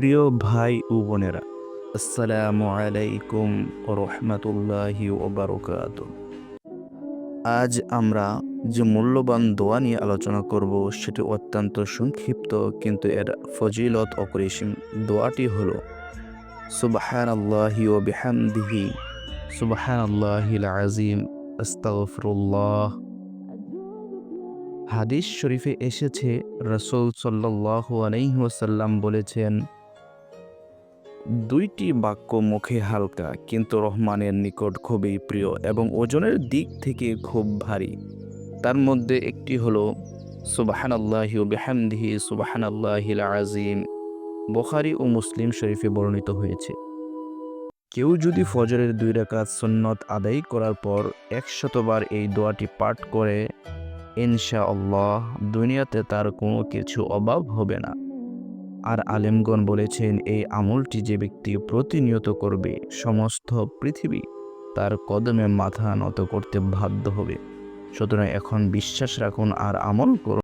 প্রিয় ভাই ও বোনেরা, আসসালামু আলাইকুম রহমতুল্লাহি ওবারকাতুহ। আজ আমরা যে মূল্যবান দোয়া নিয়ে আলোচনা করব সেটি অত্যন্ত সংক্ষিপ্ত, কিন্তু এর ফজিলত অপরিসীম। দোয়াটি হলো সুবহানাল্লাহি ওয়া বিহামদিহি সুবহানাল্লাহিল আযীম আস্তাগফিরুল্লাহ। হাদিস শরীফে এসেছে, রাসূল সাল্লাল্লাহু আলাইহি ওয়াসাল্লাম বলেছেন, দুইটি বাক্য মুখে হালকা কিন্তু রহমানের নিকট খুবই প্রিয় এবং ওজনের দিক থেকে খুব ভারী। তার মধ্যে একটি হলো সুবহানাল্লাহি ওয়া বিহামদিহি সুবহানাল্লাহিল আযীম। বুখারী ও মুসলিম শরীফে বর্ণিত হয়েছে। কেউ যদি ফজরের 2 রাকাত সুন্নত আদায় করার পর 100 বার এই দোয়াটি পাঠ করে, ইনশাআল্লাহ দুনিয়াতে তার কোনো কিছু অভাব হবে না। আর আলেমগণ বলেছেন, এই আমলটি যে ব্যক্তি প্রতিনিয়ত করবে, সমস্ত পৃথিবী তার কদমে মাথা নত করতে বাধ্য হবে। সুতরাং এখন বিশ্বাস রাখুন আর আমল করুন।